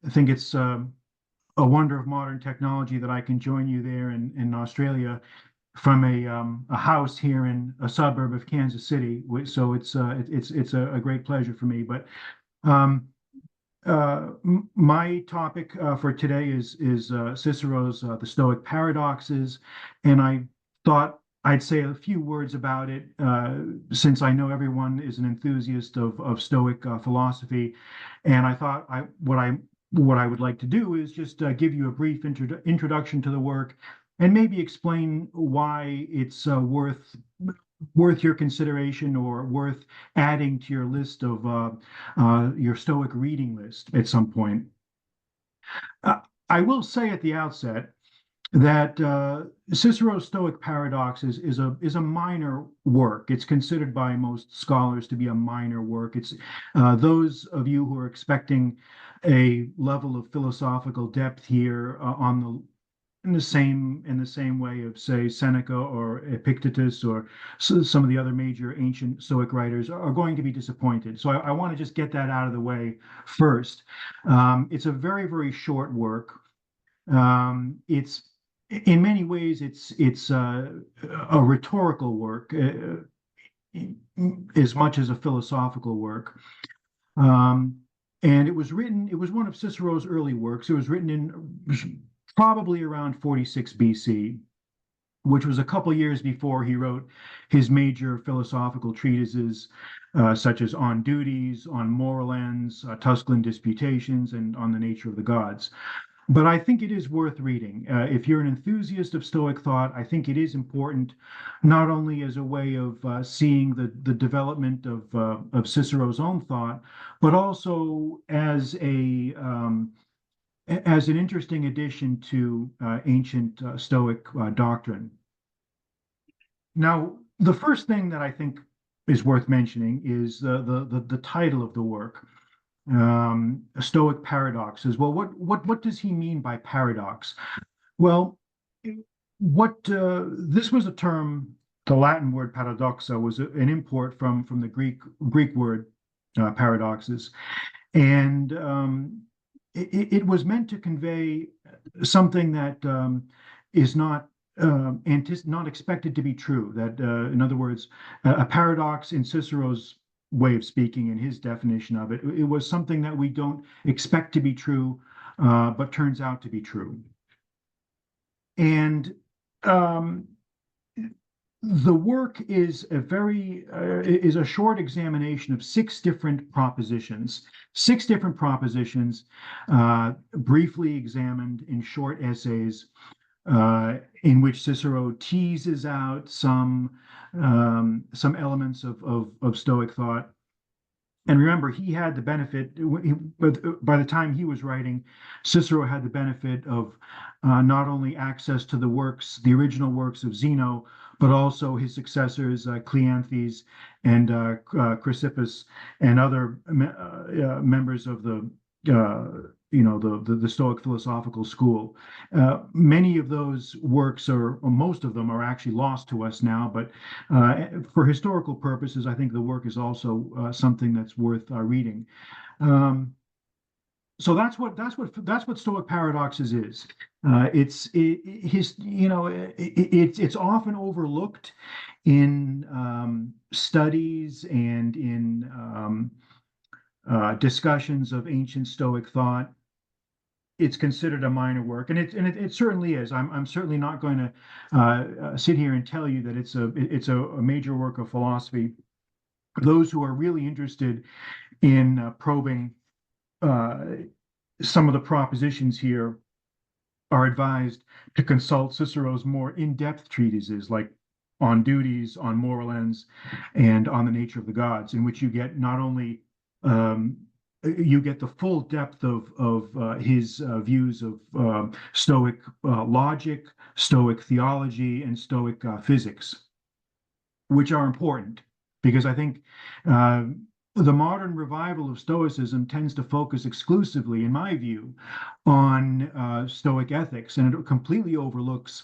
I think it's a wonder of modern technology that I can join you there in Australia from a house here in a suburb of Kansas City. So it's a great pleasure for me. But um, my topic for today is Cicero's The Stoic Paradoxes, and I thought I'd say a few words about it since I know everyone is an enthusiast of Stoic philosophy, and I thought what I would like to do is just give you a brief introduction to the work and maybe explain why it's worth your consideration or worth adding to your list of your Stoic reading list at some point. Uh, I will say at the outset that Cicero's Stoic Paradox is a minor work. It's considered by most scholars to be a minor work. It's those of you who are expecting a level of philosophical depth here on the in the same way of, say, Seneca or Epictetus or some of the other major ancient Stoic writers are going to be disappointed. So I want to just get that out of the way first. It's a very, very short work. It's in many ways it's a rhetorical work as much as a philosophical work. Um, and it was one of Cicero's early works. It was written in probably around 46 BC, which was a couple years before he wrote his major philosophical treatises, such as On Duties, On Moral Ends, Tusculan Disputations, and On the Nature of the Gods. But I think it is worth reading. If you're an enthusiast of Stoic thought, I think it is important, not only as a way of seeing the development of Cicero's own thought, but also as an interesting addition to ancient Stoic doctrine. Now, the first thing that I think is worth mentioning is the title of the work, Stoic Paradoxes. Well, what does he mean by paradox? Well, what this was a term. The Latin word paradoxa was an import from the Greek word paradoxes, and it was meant to convey something that is not expected to be true. That, in other words, a paradox in Cicero's way of speaking, in his definition of it, it was something that we don't expect to be true, but turns out to be true. And um, the work is a short examination of six different propositions, briefly examined in short essays, in which Cicero teases out some elements of Stoic thought. And remember, he had the benefit, but by the time he was writing, Cicero had the benefit of not only access to the original works of Zeno, but also his successors, Cleanthes and Chrysippus, and other members of the Stoic philosophical school. Many of those works, or most of them, are actually lost to us now. But for historical purposes, I think the work is also something that's worth reading. So that's what Stoic Paradoxes is. It's often overlooked in studies and in discussions of ancient Stoic thought. It's considered a minor work, and it certainly is. I'm certainly not going to sit here and tell you that it's a major work of philosophy. Those who are really interested in probing some of the propositions here are advised to consult Cicero's more in-depth treatises, like On Duties, On Moral Ends, and On the Nature of the Gods, in which you get not only you get the full depth of his views of Stoic logic, Stoic theology, and Stoic physics, which are important because I think the modern revival of Stoicism tends to focus exclusively, in my view, on Stoic ethics, and it completely overlooks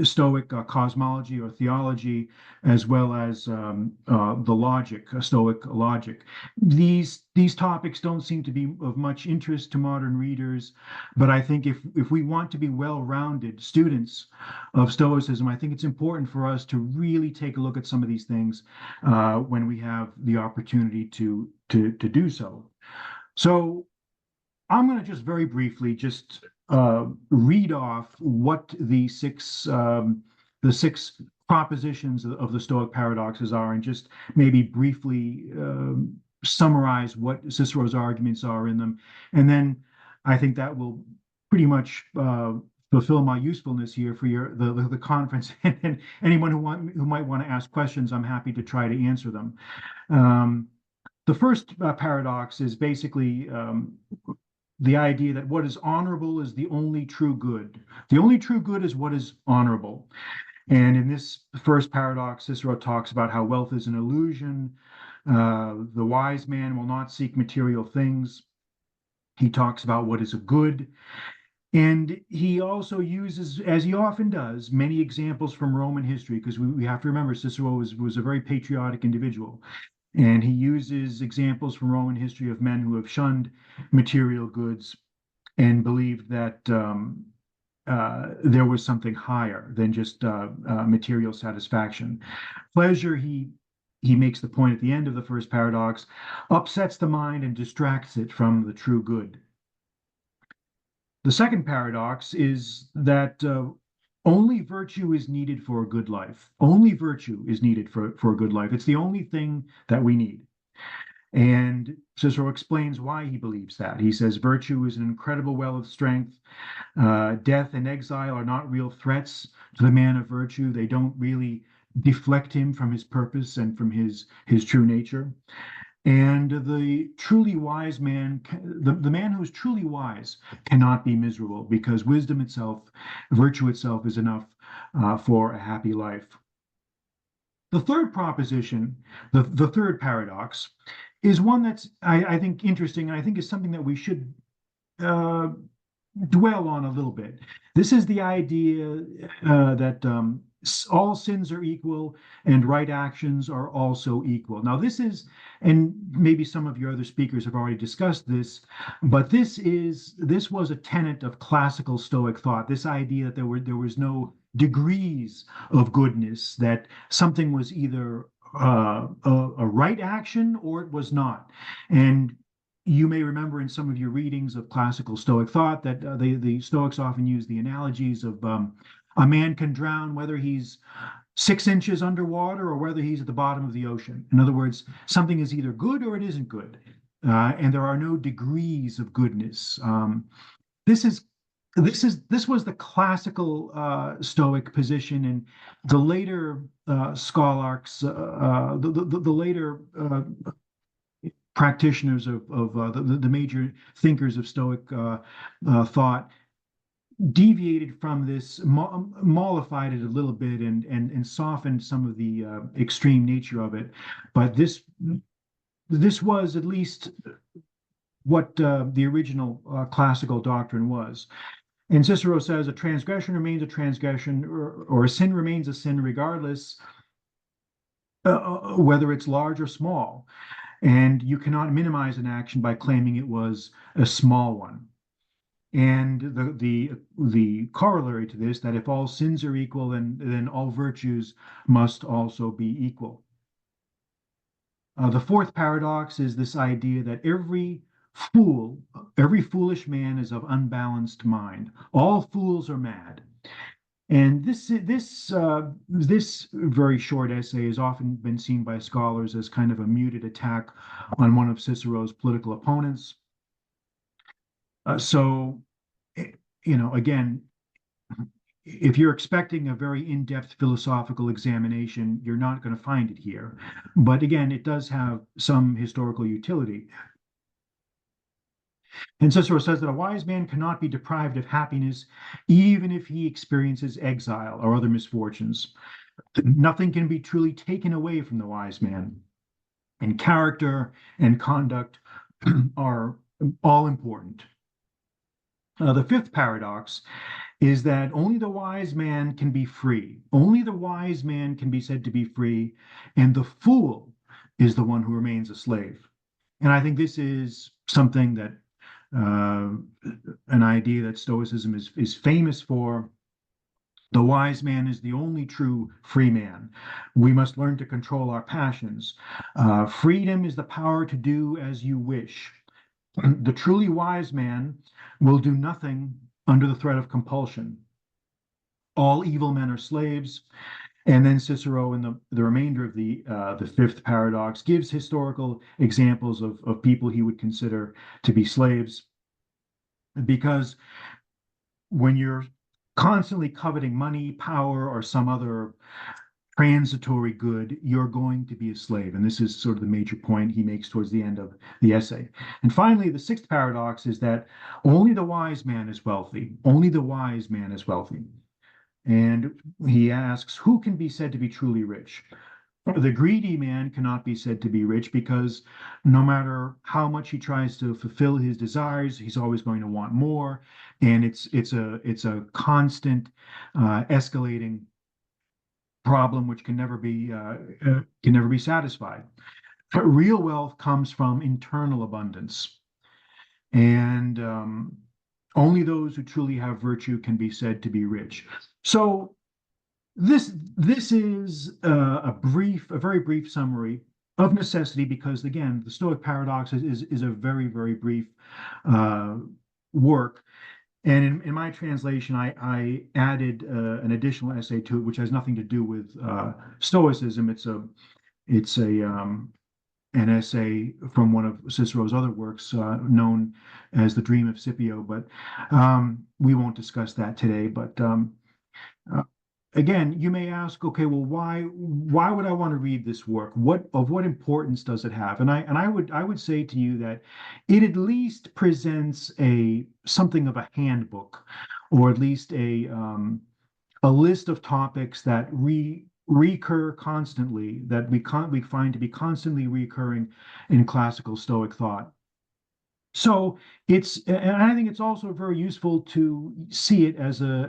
Stoic cosmology or theology, as well as the logic, Stoic logic. These topics don't seem to be of much interest to modern readers, but I think if we want to be well-rounded students of Stoicism, I think it's important for us to really take a look at some of these things when we have the opportunity to do so. So I'm going to just very briefly just read off what the six propositions of the Stoic paradoxes are, and just maybe briefly summarize what Cicero's arguments are in them, and then I think that will pretty much fulfill my usefulness here for the conference. And anyone who might want to ask questions, I'm happy to try to answer them. The first paradox is basically the idea that what is honorable is the only true good. The only true good is what is honorable. And in this first paradox, Cicero talks about how wealth is an illusion. The wise man will not seek material things. He talks about what is a good. And he also uses, as he often does, many examples from Roman history, because we have to remember Cicero was a very patriotic individual. And he uses examples from Roman history of men who have shunned material goods and believed that there was something higher than just material satisfaction. Pleasure, he makes the point at the end of the first paradox, upsets the mind and distracts it from the true good. The second paradox is that only virtue is needed for a good life. Only virtue is needed for a good life. It's the only thing that we need. And Cicero explains why he believes that. He says, virtue is an incredible well of strength. Death and exile are not real threats to the man of virtue. They don't really deflect him from his purpose and from his true nature. And the truly wise man, the man who is truly wise, cannot be miserable, because wisdom itself, virtue itself, is enough for a happy life. The third proposition, the third paradox, is one that's, I think, interesting, and I think is something that we should dwell on a little bit. This is the idea that all sins are equal and right actions are also equal. Now, this is, and maybe some of your other speakers have already discussed this, but this was a tenet of classical Stoic thought. This idea that there was no degrees of goodness, that something was either a right action or it was not. And you may remember in some of your readings of classical Stoic thought that the Stoics often use the analogies of a man can drown whether he's 6 inches underwater or whether he's at the bottom of the ocean. In other words, something is either good or it isn't good, and there are no degrees of goodness. This was the classical Stoic position, and the later scholarks, the later practitioners of the major thinkers of Stoic thought deviated from this, mollified it a little bit, and softened some of the extreme nature of it. But this was at least what the original classical doctrine was. And Cicero says a transgression remains a transgression, or a sin remains a sin, regardless whether it's large or small. And you cannot minimize an action by claiming it was a small one. And the corollary to this, that if all sins are equal, then all virtues must also be equal. The fourth paradox is this idea that every foolish man is of unbalanced mind. All fools are mad. And this very short essay has often been seen by scholars as kind of a muted attack on one of Cicero's political opponents. So, again, if you're expecting a very in-depth philosophical examination, you're not going to find it here. But again, it does have some historical utility. And Cicero says that a wise man cannot be deprived of happiness even if he experiences exile or other misfortunes. Nothing can be truly taken away from the wise man. And character and conduct are all important. The fifth paradox is that only the wise man can be free. Only the wise man can be said to be free, and the fool is the one who remains a slave. And I think this is something that uh, an idea that Stoicism is famous for. The wise man is the only true free man. We must learn to control our passions. Freedom is the power to do as you wish. The truly wise man will do nothing under the threat of compulsion. All evil men are slaves. And then Cicero, in the remainder of the fifth paradox, gives historical examples of people he would consider to be slaves, because when you're constantly coveting money, power, or some other transitory good, you're going to be a slave. And this is sort of the major point he makes towards the end of the essay. And finally, the sixth paradox is that only the wise man is wealthy. Only the wise man is wealthy. And he asks, who can be said to be truly rich? The greedy man cannot be said to be rich, because no matter how much he tries to fulfill his desires, he's always going to want more, and it's a constant escalating problem which can never be satisfied. But real wealth comes from internal abundance, and only those who truly have virtue can be said to be rich. So this is a very brief summary of necessity, because again, the Stoic paradox is a very brief work. And in my translation, I added an additional essay to it, which has nothing to do with Stoicism. It's an essay from one of Cicero's other works, known as The Dream of Scipio. But we won't discuss that today. But uh, again, you may ask, okay, well, why would I want to read this work? What importance does it have? And I would say to you that it at least presents something of a handbook, or at least a list of topics that recur constantly, that we find to be constantly recurring in classical Stoic thought. So and I think it's also very useful to see it as a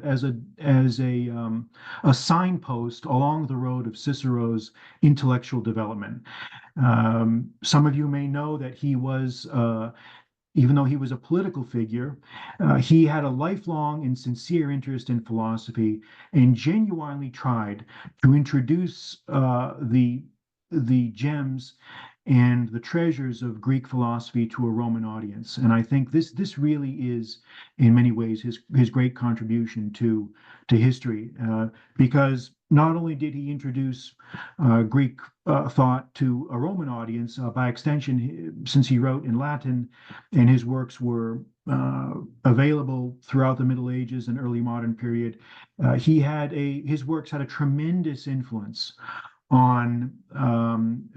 signpost along the road of Cicero's intellectual development. Some of you may know that even though he was a political figure, he had a lifelong and sincere interest in philosophy, and genuinely tried to introduce the gems and the treasures of Greek philosophy to a Roman audience. And I think this really is, in many ways, his great contribution to history, because not only did he introduce Greek thought to a Roman audience, by extension, since he wrote in Latin and his works were available throughout the Middle Ages and early modern period, his works had a tremendous influence on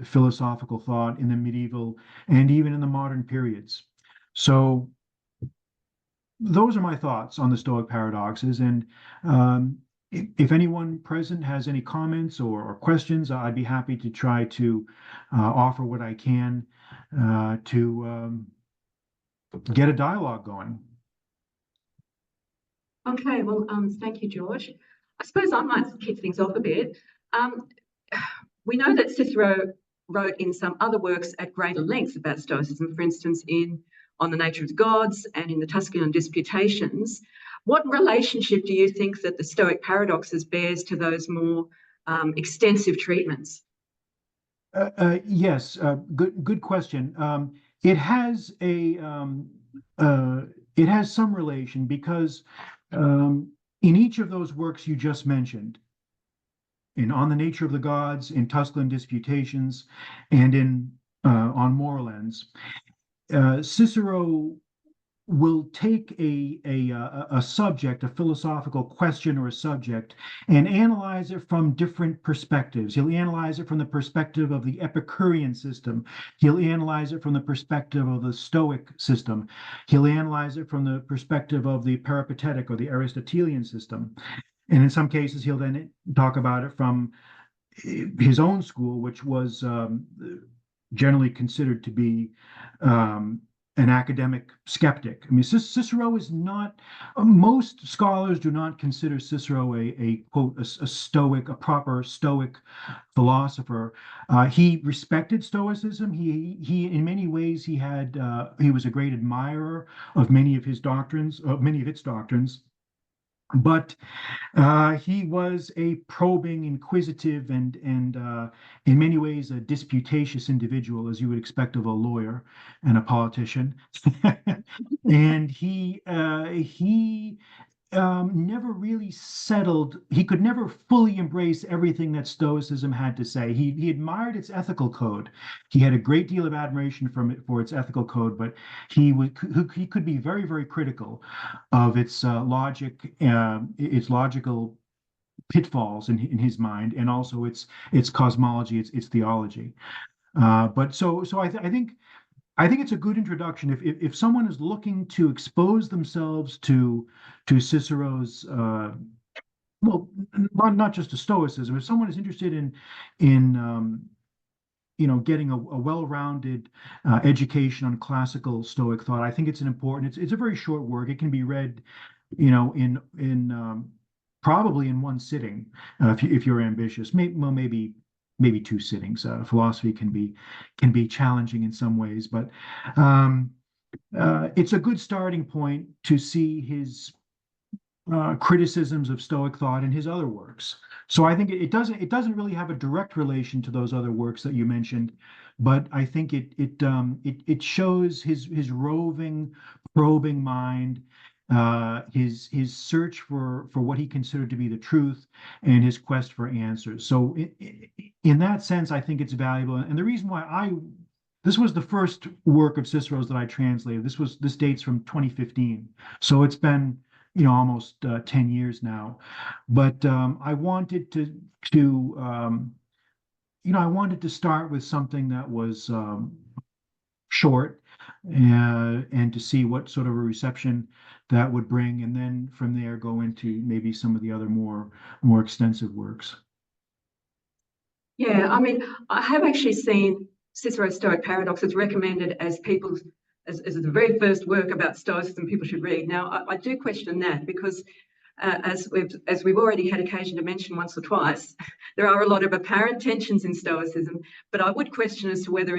philosophical thought in the medieval and even in the modern periods. So those are my thoughts on the Stoic paradoxes. And if anyone present has any comments or questions, I'd be happy to try to offer what I can to get a dialogue going. Okay, well, thank you, George. I suppose I might kick things off a bit. We know that Cicero wrote in some other works at greater length about Stoicism, for instance, On the Nature of the Gods and in the Tusculan Disputations. What relationship do you think that the Stoic paradoxes bears to those more extensive treatments? Yes, good question. It has it has some relation, because in each of those works you just mentioned, On the Nature of the Gods, in Tusculan Disputations, and on Moral Ends, Cicero will take a subject, a philosophical question or a subject, and analyze it from different perspectives. He'll analyze it from the perspective of the Epicurean system. He'll analyze it from the perspective of the Stoic system. He'll analyze it from the perspective of the Peripatetic or the Aristotelian system. And in some cases, he'll then talk about it from his own school, which was generally considered to be an academic skeptic. I mean, Cicero is not, most scholars do not consider Cicero a quote, a Stoic, a proper Stoic philosopher. He respected Stoicism. He in many ways, he was a great admirer of many of his doctrines, of many of its doctrines. But he was a probing, inquisitive, and in many ways a disputatious individual, as you would expect of a lawyer and a politician. And he never really settled. He could never fully embrace everything that Stoicism had to say. He admired its ethical code. He had a great deal of admiration from it for its ethical code, but he could be very, very critical of its logic, its logical pitfalls in his mind, and also its cosmology, its theology. But so I think it's a good introduction if someone is looking to expose themselves to Cicero's well, not just to Stoicism. If someone is interested in getting a well-rounded education on classical Stoic thought, I think it's an important. It's a very short work. It can be read, in probably in one sitting if you're ambitious. Maybe two sittings. Philosophy can be challenging in some ways, but it's a good starting point to see his criticisms of Stoic thought in his other works. So I think it doesn't really have a direct relation to those other works that you mentioned, but I think it shows his roving, probing mind, his search for what he considered to be the truth, and his quest for answers. So in that sense, I think it's valuable. And the reason why this was the first work of Cicero's that I translated. This dates from 2015, so it's been almost 10 years now. But I wanted I wanted to start with something that was short, and to see what sort of a reception that would bring, and then from there go into maybe some of the other more extensive works. Yeah, I mean, I have actually seen Cicero's Stoic Paradoxes recommended as as the very first work about Stoicism people should read. Now, I do question that because, as we've already had occasion to mention once or twice, there are a lot of apparent tensions in Stoicism. But I would question as to whether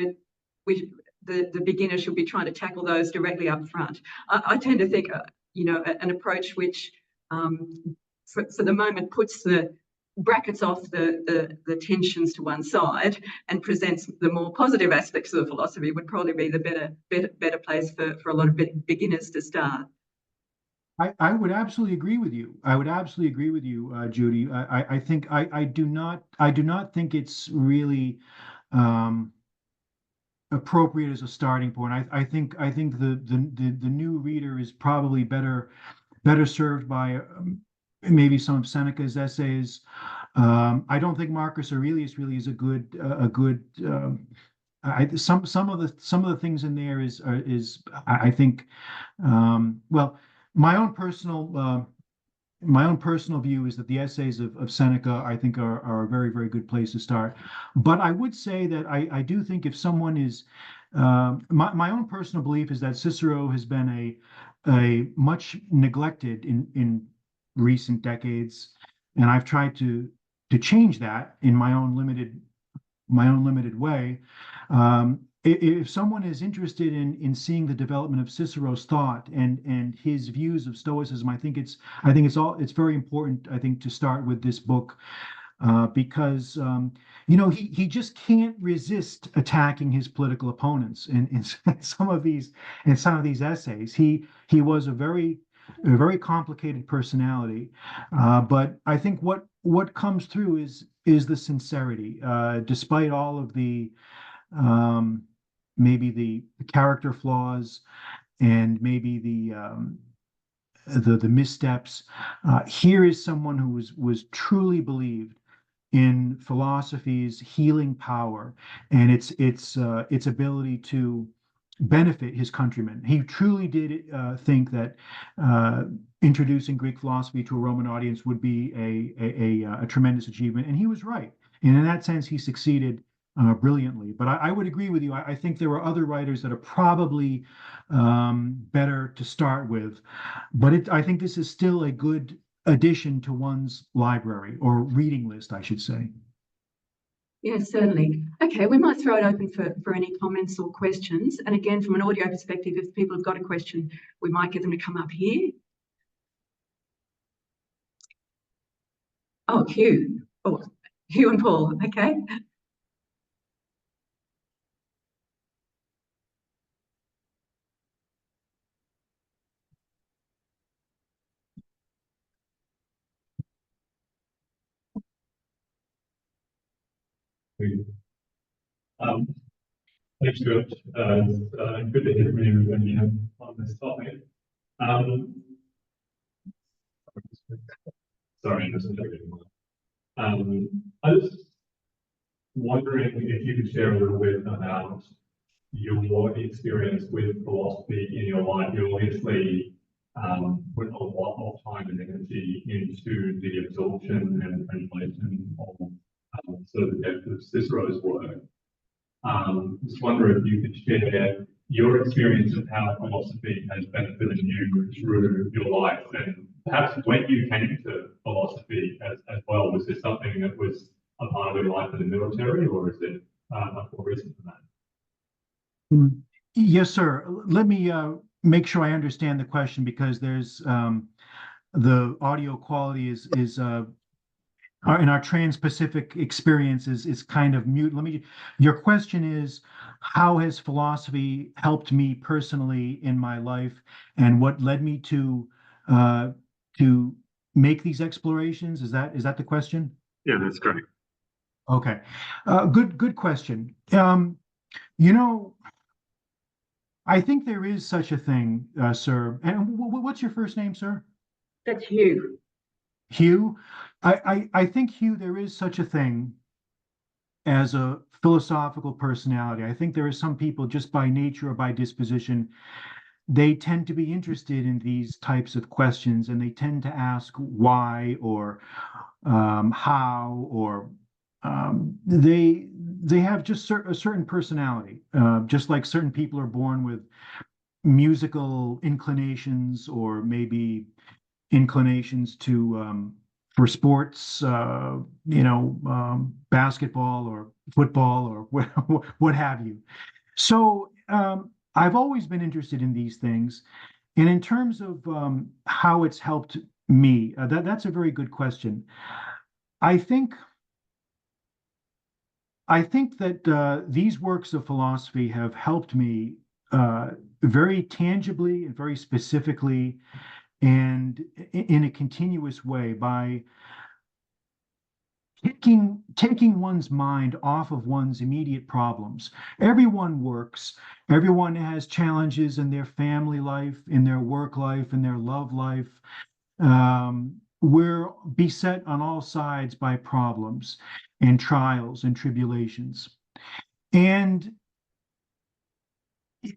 the beginner should be trying to tackle those directly up front. I tend to think, an approach which, for the moment, puts the brackets off the tensions to one side and presents the more positive aspects of the philosophy would probably be the better place for a lot of beginners to start. I would absolutely agree with you. I would absolutely agree with you, Judy. I think I do not think it's really appropriate as a starting point. I think the new reader is probably better served by maybe some of Seneca's essays. I don't think Marcus Aurelius really is a good. Some of the things in there is I think, well, my own personal view is that the essays of Seneca, I think, are a very, very good place to start. But I would say that I do think if someone is, my own personal belief is that Cicero has been a much neglected in recent decades, and I've tried to change that in my own limited way. If someone is interested in seeing the development of Cicero's thought and his views of Stoicism, I think it's very important, I think, to start with this book, because he just can't resist attacking his political opponents in some of these essays. He was a very complicated personality, but I think what comes through is the sincerity, despite all of the maybe the character flaws and maybe the missteps. Here is someone who was truly believed in philosophy's healing power and its ability to benefit his countrymen. He truly did think that introducing Greek philosophy to a Roman audience would be a tremendous achievement, and he was right. And in that sense, he succeeded brilliantly. But I would agree with you. I think there are other writers that are probably better to start with. But I think this is still a good addition to one's library or reading list, I should say. Yes, certainly. Okay, we might throw it open for any comments or questions. And again, from an audio perspective, if people have got a question, we might get them to come up here. Oh, Hugh. Oh, Hugh and Paul, okay. Um, Thanks, George. Good to hear from you again on this topic. Sorry, I'm just joking. I was wondering if you could share a little bit about your experience with philosophy in your life. You obviously put a lot of time and energy into the absorption and translation of sort of the depth of Cicero's work. Just wonder if you could share your experience of how philosophy has benefited you through your life, and perhaps when you came to philosophy as well. Was this something that was a part of your life in the military, or is it much more recent than that? Yes, sir. Let me make sure I understand the question, because there's the audio quality is in our trans-Pacific experience is kind of mute. Your question is, how has philosophy helped me personally in my life, and what led me to make these explorations? Is that the question? Yeah, that's correct. Okay. Good question. You know, I think there is such a thing, sir. And what's your first name, sir? That's Hugh. Hugh. I think, Hugh, there is such a thing as a philosophical personality. I think there are some people, just by nature or by disposition, they tend to be interested in these types of questions, and they tend to ask why or how, or they have just a certain personality, just like certain people are born with musical inclinations, or maybe inclinations to for sports, basketball or football or what have you. So I've always been interested in these things, and in terms of how it's helped me, that's a very good question. I think that these works of philosophy have helped me very tangibly and very specifically, and in a continuous way, by taking one's mind off of one's immediate problems. Everyone works, everyone has challenges in their family life, in their work life, in their love life. We're beset on all sides by problems and trials and tribulations. And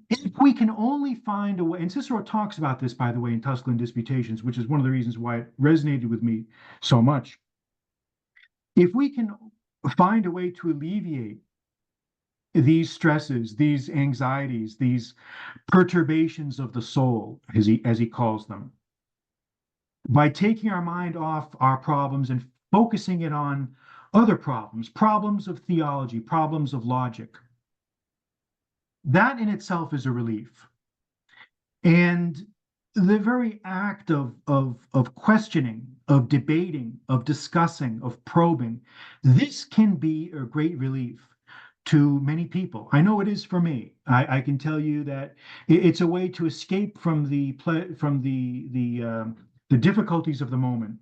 if we can only find a way, and Cicero talks about this, by the way, in Tusculan Disputations, which is one of the reasons why it resonated with me so much. If we can find a way to alleviate these stresses, these anxieties, these perturbations of the soul, as he calls them, by taking our mind off our problems and focusing it on other problems of theology, problems of logic, that in itself is a relief. And the very act of questioning, of debating, of discussing, of probing, this can be a great relief to many people. I know it is for me. I can tell you that it's a way to escape from the difficulties of the moment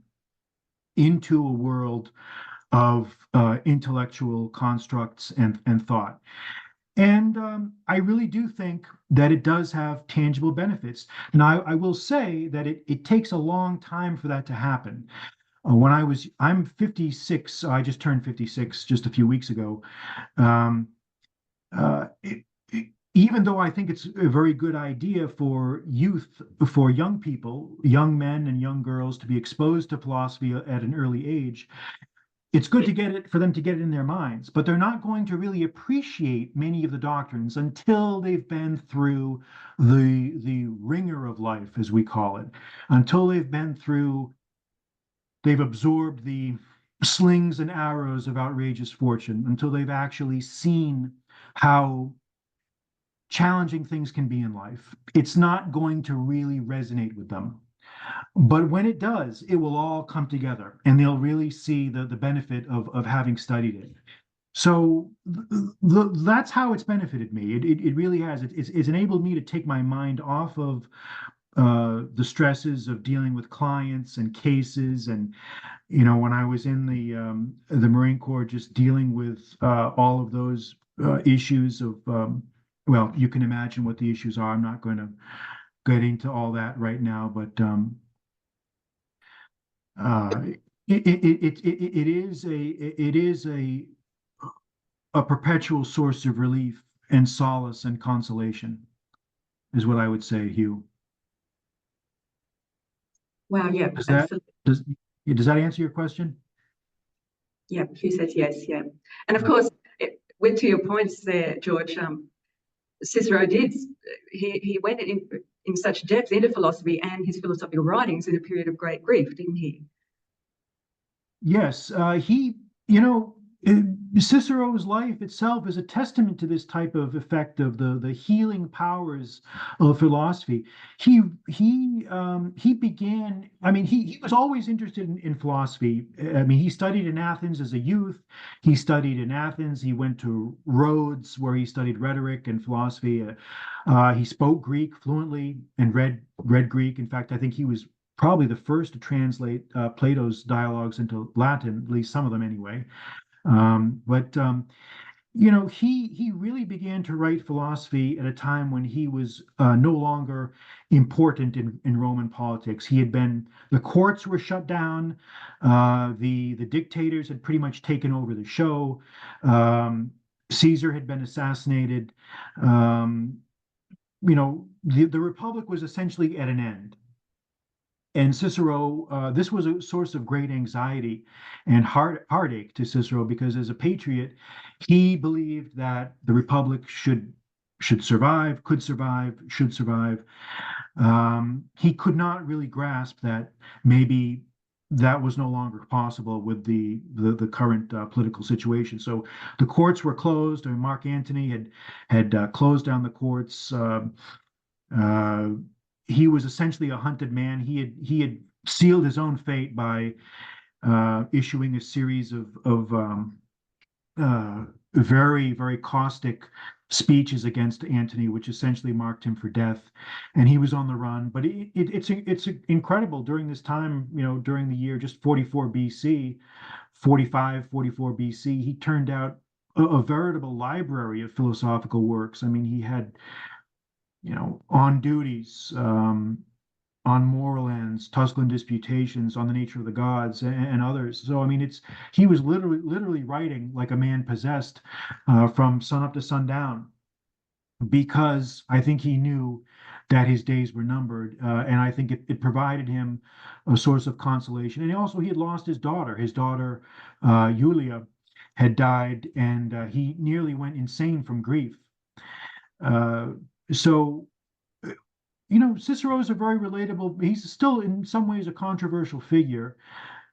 into a world of intellectual constructs and thought. And I really do think that it does have tangible benefits. Now, I will say that it takes a long time for that to happen. I'm 56, so I just turned 56 just a few weeks ago. Uh, it, Even though I think it's a very good idea for young people, young men and young girls, to be exposed to philosophy at an early age, it's good to get it for them to get it in their minds, but they're not going to really appreciate many of the doctrines until they've been through the ringer of life, as we call it, until they've absorbed the slings and arrows of outrageous fortune, until they've actually seen how challenging things can be in life. It's not going to really resonate with them. But when it does, it will all come together and they'll really see the benefit of having studied it. So that's how it's benefited me. It really has. It's enabled me to take my mind off of the stresses of dealing with clients and cases. And, when I was in the Marine Corps, just dealing with all of those issues of, well, you can imagine what the issues are. I'm not going to get into all that right now, but it is a perpetual source of relief and solace and consolation, is what I would say, Hugh. Wow, yeah, Does that absolutely. does that answer your question? Yeah, Hugh says yes, yeah. And of course, with to your points there, George, Cicero did, he went in such depth into philosophy and his philosophical writings in a period of great grief, didn't he? Yes, uh, Cicero's life itself is a testament to this type of effect of the healing powers of philosophy. He began. I mean, he was always interested in philosophy. I mean, he studied in Athens as a youth. He studied in Athens. He went to Rhodes, where he studied rhetoric and philosophy. He spoke Greek fluently and read Greek. In fact, I think he was probably the first to translate Plato's dialogues into Latin, at least some of them anyway. But he really began to write philosophy at a time when he was no longer important in Roman politics. The courts were shut down, the dictators had pretty much taken over the show. Caesar had been assassinated. The Republic was essentially at an end. And Cicero, this was a source of great anxiety and heartache to Cicero because, as a patriot, he believed that the Republic should survive, could survive, should survive. He could not really grasp that maybe that was no longer possible with the current political situation. So the courts were closed. Mark Antony had closed down the courts. Uh, he was essentially a hunted man. He had sealed his own fate by issuing a series of very, very caustic speeches against Antony, which essentially marked him for death. And he was on the run. But it's incredible during this time, during the year just 44 BC, 45, 44 BC, he turned out a veritable library of philosophical works. I mean, he had on duties, on moral ends, Tusculan disputations on the nature of the gods, and others. So I mean, he was literally writing like a man possessed from sun up to sundown, because I think he knew that his days were numbered, and I think it provided him a source of consolation. And also, he had lost his daughter. His daughter, Julia, had died, and he nearly went insane from grief. So, Cicero is a very relatable. He's still in some ways a controversial figure,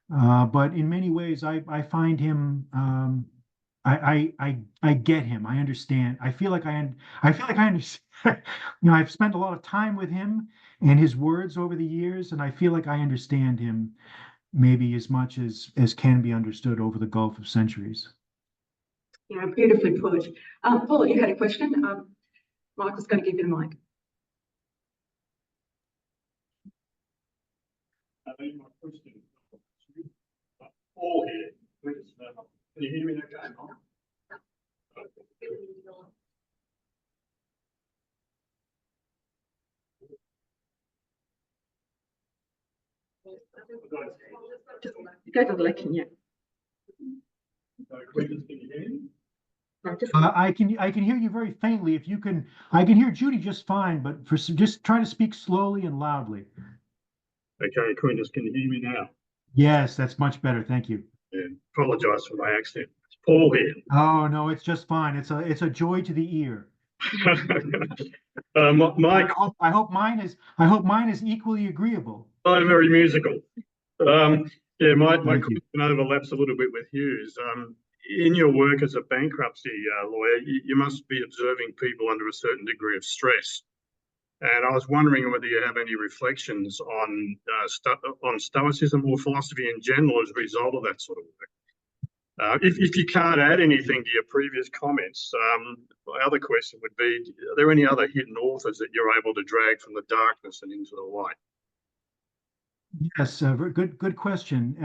but in many ways, I find him. I get him. I understand. I feel like I understand. I've spent a lot of time with him and his words over the years, and I feel like I understand him maybe as much as can be understood over the gulf of centuries. Yeah, beautifully put. Paul, you had a question. Michael's going to give you the mic. My question is Paul here. Quintus, can you hear me okay? Go to the lecture, yeah. Quintus, can you hear me? I can hear you very faintly. If you can, I can hear Judy just fine, but just try to speak slowly and loudly. Okay, Quintus, can you hear me now? Yes, that's much better. Thank you. Yeah, apologise for my accent. It's Paul here. Oh no, it's just fine. It's a joy to the ear. My I hope mine is equally agreeable. I'm very musical. Yeah, my Thank you. question overlaps a little bit with Hugh's. In your work as a bankruptcy lawyer, you must be observing people under a certain degree of stress. And I was wondering whether you have any reflections on Stoicism or philosophy in general as a result of that sort of work. If you can't add anything to your previous comments, my other question would be, are there any other hidden authors that you're able to drag from the darkness and into the light? Yes, very good question.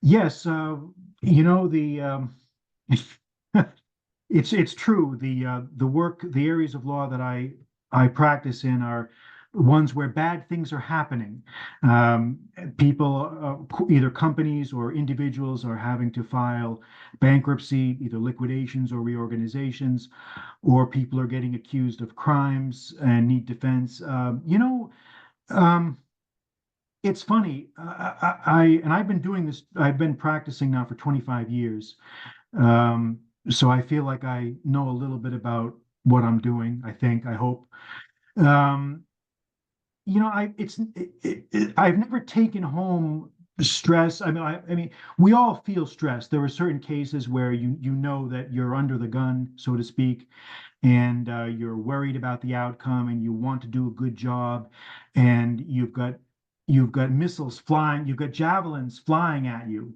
Yes, you know it's true. The areas of law that I practice in are ones where bad things are happening. People, either companies or individuals, are having to file bankruptcy, either liquidations or reorganizations, or people are getting accused of crimes and need defense. Um, it's funny. I've been doing this. I've been practicing now for 25 years. So I feel like I know a little bit about what I'm doing. I think. I hope. Um, I've never taken home stress. I mean, we all feel stress. There are certain cases where you know that you're under the gun, so to speak, and you're worried about the outcome, and you want to do a good job, and you've got missiles flying, you've got javelins flying at you,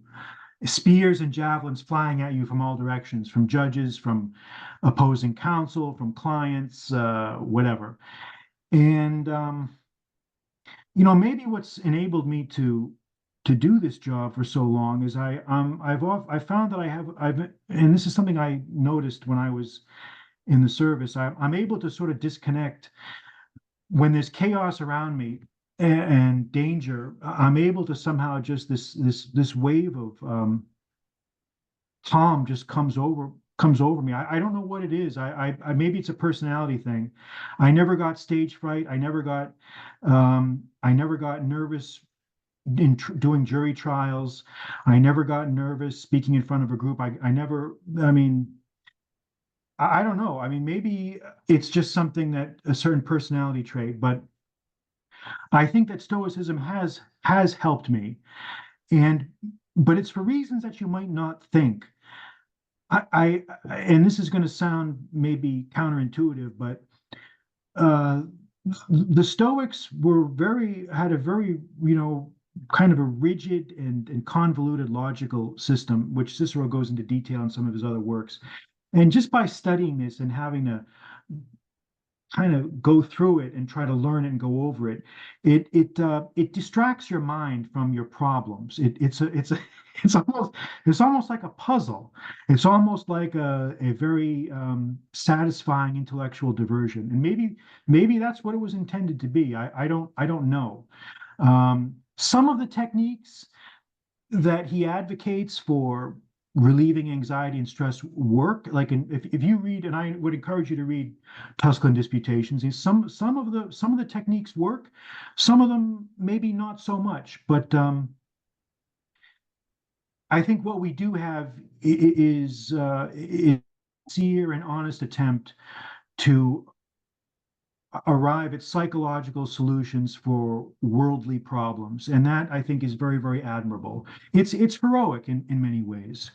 spears and javelins flying at you from all directions, from judges, from opposing counsel, from clients, whatever. And maybe what's enabled me to do this job for so long is I've found that and this is something I noticed when I was in the service. I'm able to sort of disconnect when there's chaos around me and danger. I'm able to somehow just this wave of calm just comes over me. I don't know what it is. I maybe it's a personality thing. I never got stage fright. I never got nervous in doing jury trials. I never got nervous speaking in front of a group. I never. I mean, I don't know. I mean, maybe it's just something that a certain personality trait, but I think that Stoicism has helped me, but it's for reasons that you might not think. And this is going to sound maybe counterintuitive, but uh, the Stoics had a very, kind of a rigid and convoluted logical system, which Cicero goes into detail in some of his other works. And just by studying this and having to kind of go through it and try to learn it and go over it, it distracts your mind from your problems. It's almost like a puzzle. It's almost like a very satisfying intellectual diversion. And maybe that's what it was intended to be. I don't know. Some of the techniques that he advocates for relieving anxiety and stress work. Like if you read, and I would encourage you to read Tusculan Disputations, some of the techniques work, some of them maybe not so much. But I think what we do have is a sincere and honest attempt to arrive at psychological solutions for worldly problems, and that I think is very, very admirable. It's heroic in many ways,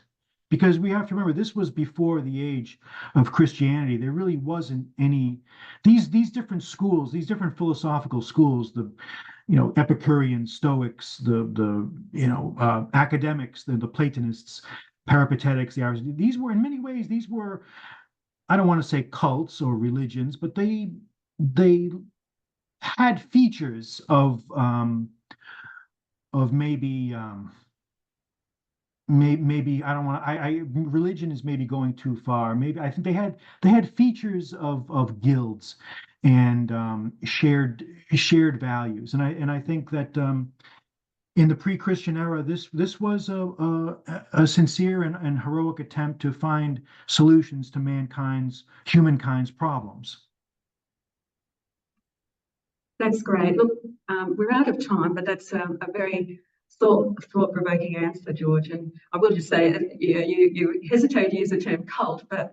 because we have to remember this was before the age of Christianity. There really wasn't any these different schools, these different philosophical schools, the Epicurean, Stoics, the academics, the Platonists, Peripatetics, the Aristotelians. These were in many ways I don't want to say cults or religions, but they had features of maybe maybe I don't want I religion is maybe going too far. Maybe I think they had features of guilds and shared values, and I think that in the pre-Christian era, this was a sincere and heroic attempt to find solutions to humankind's problems. That's great. Look, we're out of time, but that's a very thought-provoking answer, George. And I will just say, you hesitate to use the term cult, but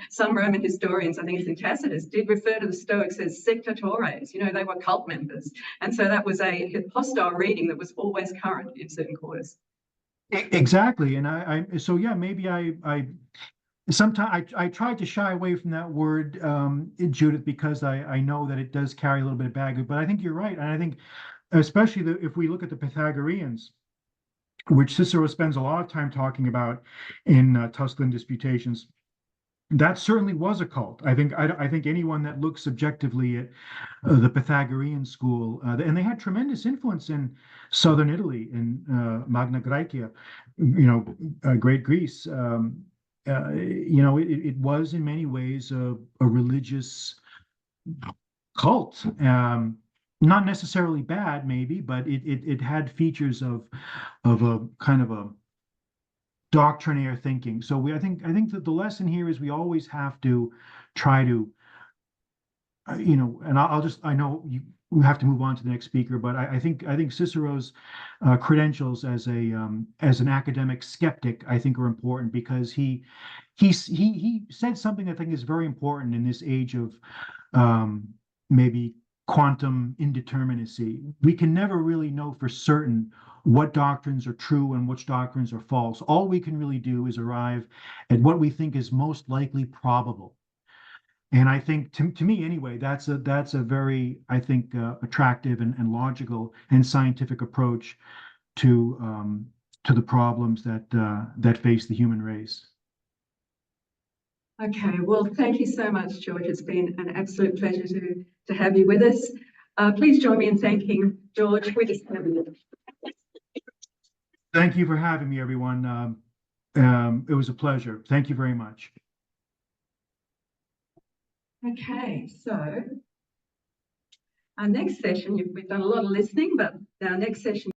some Roman historians, I think it's in Tacitus, did refer to the Stoics as sectatores. They were cult members. And so that was a hostile reading that was always current in certain quarters. Exactly. And so yeah, maybe I sometimes I tried to shy away from that word, Judith, because I know that it does carry a little bit of baggage, but I think you're right. And I think especially if we look at the Pythagoreans, which Cicero spends a lot of time talking about in Tusculan Disputations, that certainly was a cult. I think anyone that looks subjectively at the Pythagorean school, and they had tremendous influence in southern Italy, in Magna Graecia, Great Greece. It was in many ways a religious cult. Not necessarily bad, maybe, but it had features of a kind of a doctrinaire thinking. So I think that the lesson here is we always have to try to, and I know we have to move on to the next speaker, but I think Cicero's credentials as an academic skeptic, I think, are important because he said something I think is very important in this age of maybe quantum indeterminacy. We can never really know for certain what doctrines are true and which doctrines are false. All we can really do is arrive at what we think is most likely probable. And I think, to me anyway, that's a very, I think, attractive and logical and scientific approach to the problems that face the human race. Okay, well, thank you so much, George. It's been an absolute pleasure to have you with us. Please join me in thanking George. Thank you for having me, everyone. It was a pleasure. Thank you very much. Okay, so our next session, we've done a lot of listening, but our next session